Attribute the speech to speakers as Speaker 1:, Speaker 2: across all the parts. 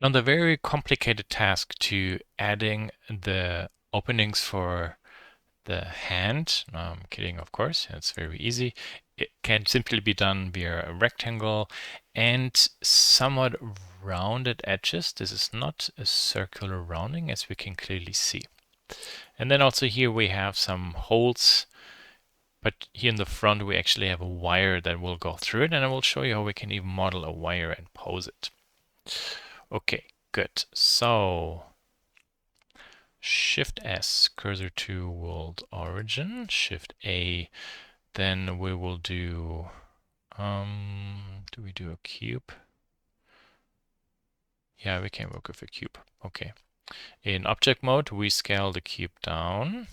Speaker 1: Now the very complicated task to adding the openings for the hand, no, I'm kidding, of course, it's very easy. It can simply be done via a rectangle and somewhat rounded edges. This is not a circular rounding, as we can clearly see. And then also here we have some holes, but here in the front we actually have a wire that will go through it, and I will show you how we can even model a wire and pose it. Okay, good. So Shift S, cursor to world origin, Shift A, then we will do we do a cube? Yeah, we can work with a cube. Okay. In object mode, we scale the cube down.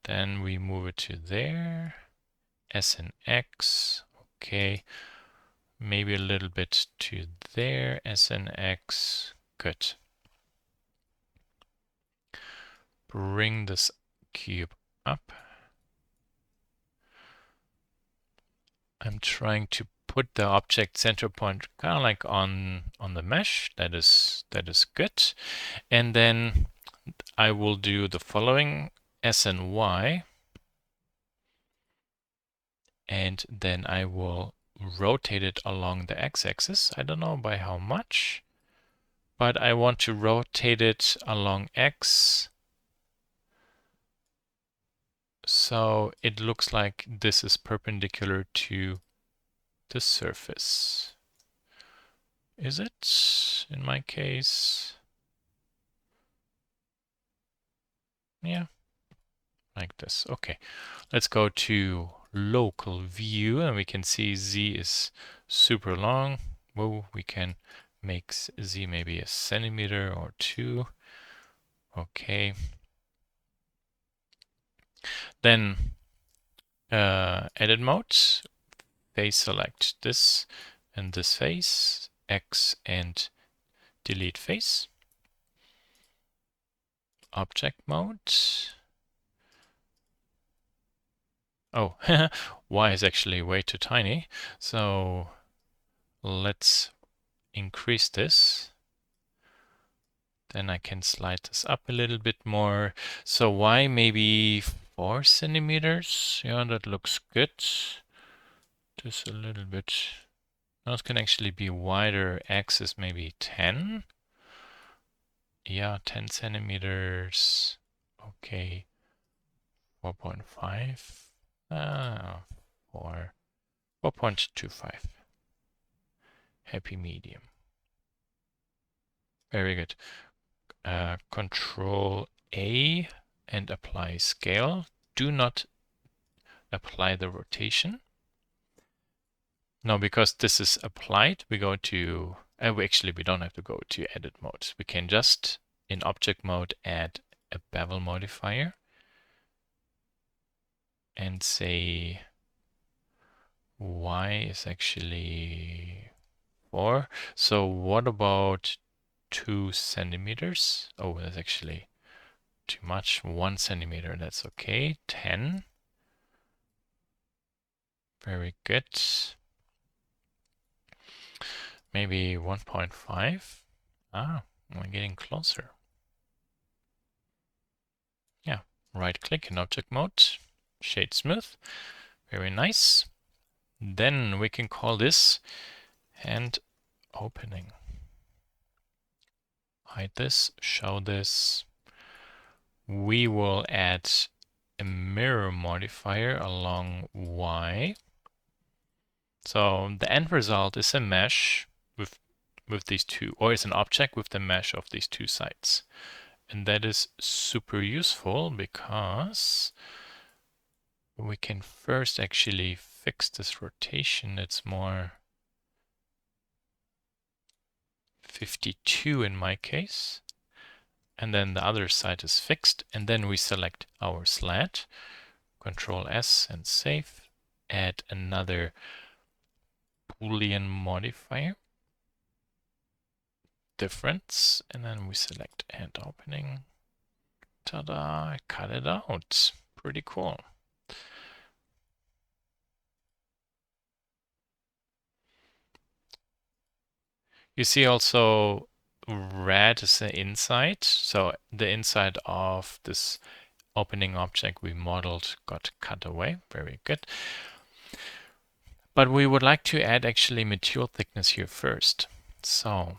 Speaker 1: Then we move it to there. S and X. Okay. Maybe a little bit to there. S and X. Good. Bring this cube up. I'm trying to put the object center point kind of like on the mesh. That is good. And then I will do the following: S and Y, and then I will rotate it along the x-axis. I don't know by how much, but I want to rotate it along x so it looks like this is perpendicular to the surface. Is it, in my case? Yeah, like this. Okay, let's go to local view, and we can see Z is super long. Well, we can make Z maybe a centimeter or two. Okay. Then edit mode, face select this and this face, X and delete face. Object mode. Oh, Y is actually way too tiny. So let's increase this. Then I can slide this up a little bit more. So Y maybe 4 centimeters. Yeah, that looks good. Just a little bit. Now it can actually be wider. X is maybe 10. Yeah, 10 centimeters. Okay. 4.5. 4.25. Happy medium. Very good. Control A and apply scale. Do not apply the rotation. Now, because this is applied, we go to, we don't have to go to edit mode. We can just, in object mode, add a bevel modifier and say Y is actually 4. So what about 2 centimeters? Oh, that's actually too much. 1 centimeter, that's okay. 10. Very good. Maybe 1.5. Ah, we're getting closer. Yeah, right click in object mode, shade smooth. Very nice. Then we can call this hand opening. Hide this, show this. We will add a mirror modifier along Y. So the end result is a mesh with these two, or it's an object with the mesh of these two sides. And that is super useful because we can first actually fix this rotation. It's more 52 in my case. And then the other side is fixed. And then we select our sled, Control S and save. Add another Boolean modifier, difference, and then we select hand opening. Ta-da, cut it out. Pretty cool. You see also red is the inside. So the inside of this opening object we modeled got cut away. Very good. But we would like to add actually material thickness here first. So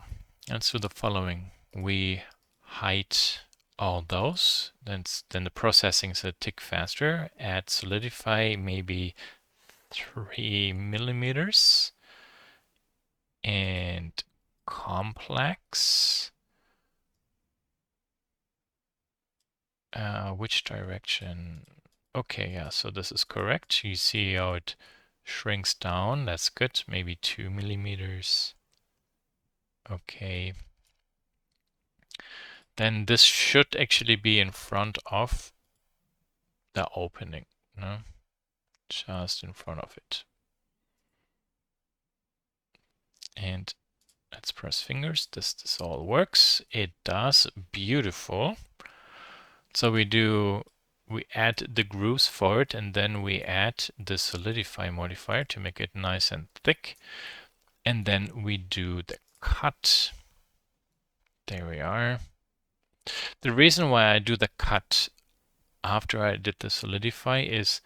Speaker 1: let's do the following. We hide all those, then the processing is a tick faster. Add solidify maybe 3 millimeters and complex. Which direction? Okay, yeah, so this is correct. You see how it shrinks down. That's good. Maybe 2 millimeters. Okay. Then this should actually be in front of the opening, no? Just in front of it. And let's press fingers. This all works. It does. Beautiful. So we add the grooves for it, and then we add the solidify modifier to make it nice and thick. And then we do the cut. There we are. The reason why I do the cut after I did the solidify is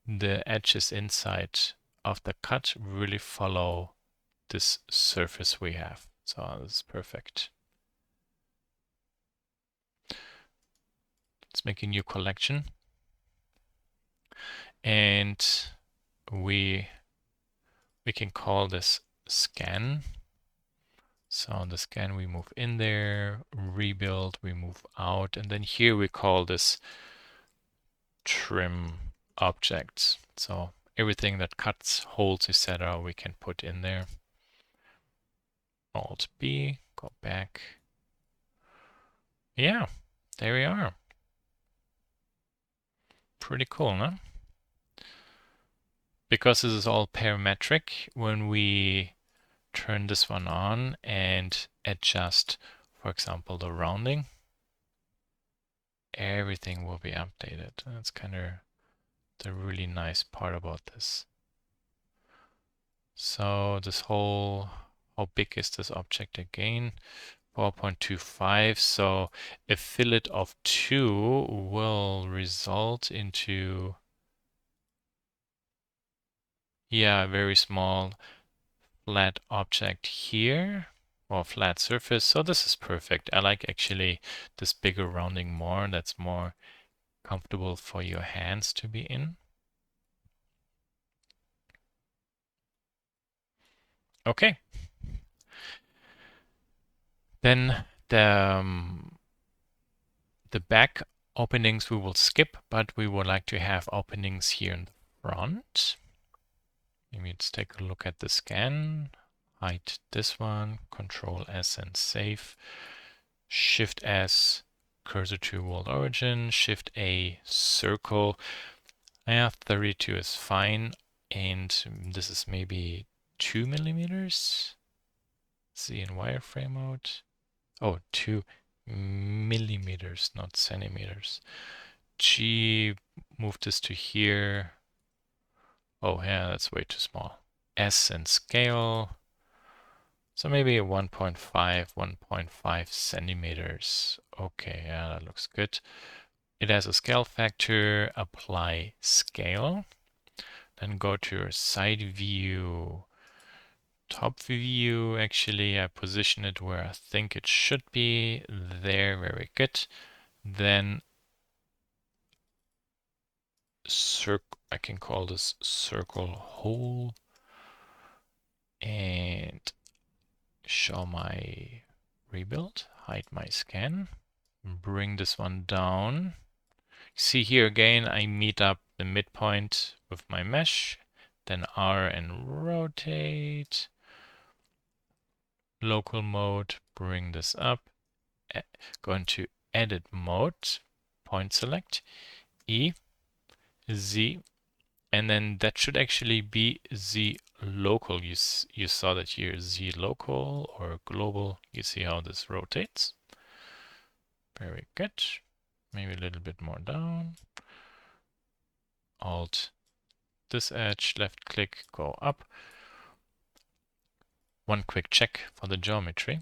Speaker 1: the edges inside of the cut really follow this surface we have. So this is perfect. Let's make a new collection. And we can call this scan. So on the scan we move in there, rebuild, we move out, and then here we call this trim objects. So everything that cuts, holds, etc. we can put in there. Alt B, go back. Yeah, there we are. Pretty cool, no? Because this is all parametric, when we turn this one on and adjust, for example, the rounding, everything will be updated. That's kind of the really nice part about this. So this whole, how big is this object again? 4.25. So a fillet of 2 will result into, yeah, a very small flat object here, or flat surface. So this is perfect. I like actually this bigger rounding more. That's more comfortable for your hands to be in. Okay. Then the back openings we will skip, but we would like to have openings here in the front. Maybe let's take a look at the scan. Hide this one, Control S and save. Shift S, cursor to world origin, Shift A, circle. Yeah, 32 is fine. And this is maybe 2 millimeters. See in wireframe mode. Oh, 2 millimeters, not centimeters. G, move this to here. Oh, yeah, that's way too small. S and scale. So maybe a 1.5 centimeters. Okay, yeah, that looks good. It has a scale factor, apply scale. Then go to your side view, top view. Actually, I position it where I think it should be. There, very good. Then I can call this circle hole and show my rebuild, hide my scan, bring this one down. See here again, I meet up the midpoint with my mesh, then R and rotate, local mode, bring this up, go into edit mode, point select, E, Z, and then that should actually be Z local. You saw that here, Z local or global. You see how this rotates. Very good. Maybe a little bit more down. Alt this edge, left click, go up. One quick check for the geometry.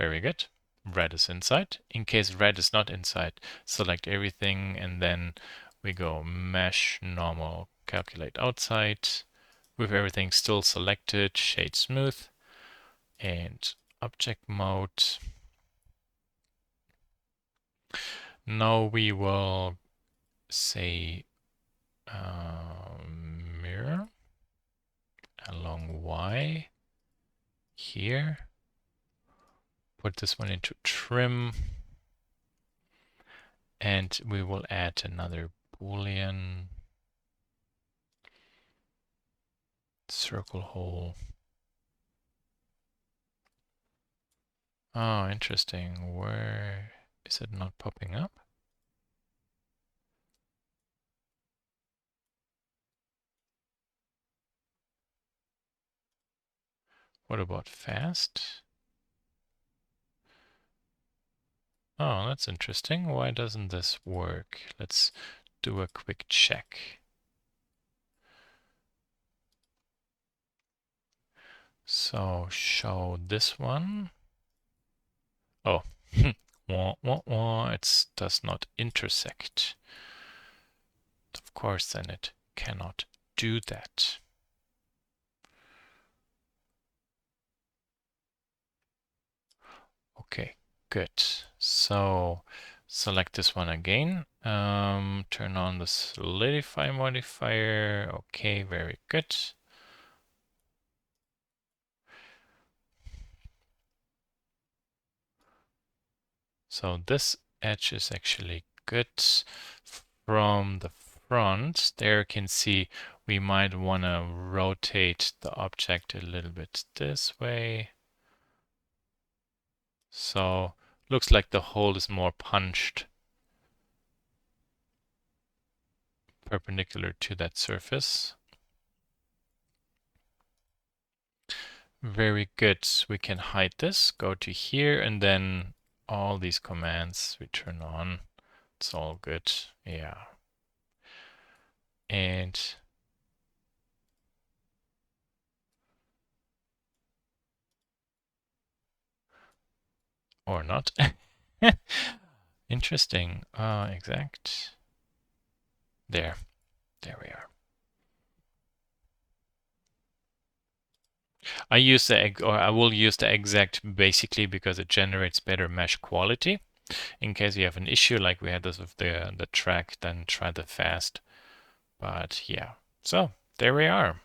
Speaker 1: Very good. Red is inside. In case red is not inside, select everything and then we go mesh, normal, calculate outside. With everything still selected, shade smooth and object mode. Now we will say mirror along Y here. Put this one into trim. And we will add another Boolean circle hole. Oh, interesting. Where is it not popping up? What about fast? Oh, that's interesting. Why doesn't this work? Let's do a quick check. So show this one. Oh, wah, wah, wah. It does not intersect. Of course, then it cannot do that. Okay, good. So select this one again. Turn on the solidify modifier. Okay, very good. So this edge is actually good. From the front, there you can see we might want to rotate the object a little bit this way. So looks like the hole is more punched perpendicular to that surface. Very good. We can hide this, go to here, and then all these commands we turn on. It's all good. Yeah. And or not. Interesting. Exact. There we are. I will use the exact basically because it generates better mesh quality. In case you have an issue like we had this with the track, then try the fast. But yeah, so there we are.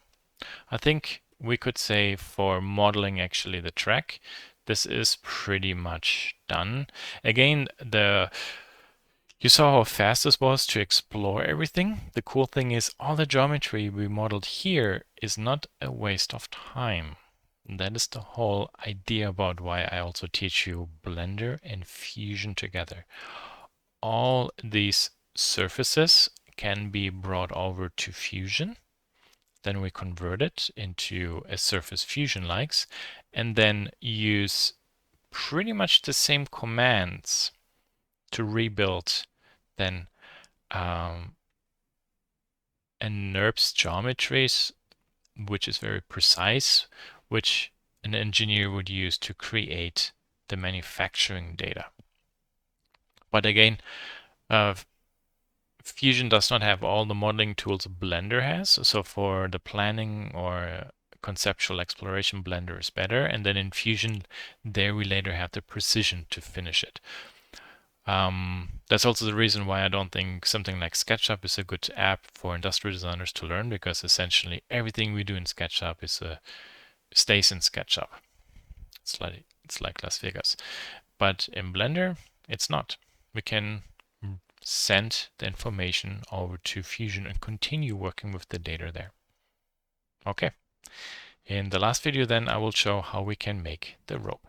Speaker 1: I think we could say for modeling actually the track, this is pretty much done. Again, you saw how fast this was to explore everything. The cool thing is all the geometry we modeled here is not a waste of time. That is the whole idea about why I also teach you Blender and Fusion together. All these surfaces can be brought over to Fusion. Then we convert it into a surface Fusion likes, and then use pretty much the same commands to rebuild then a NURBS geometries, which is very precise, which an engineer would use to create the manufacturing data. But again, Fusion does not have all the modeling tools Blender has. So for the planning or conceptual exploration, Blender is better. And then in Fusion, there we later have the precision to finish it. That's also the reason why I don't think something like SketchUp is a good app for industrial designers to learn, because essentially everything we do in SketchUp stays in SketchUp. It's like Las Vegas. But in Blender, it's not. We can send the information over to Fusion and continue working with the data there. Okay. In the last video then I will show how we can make the rope.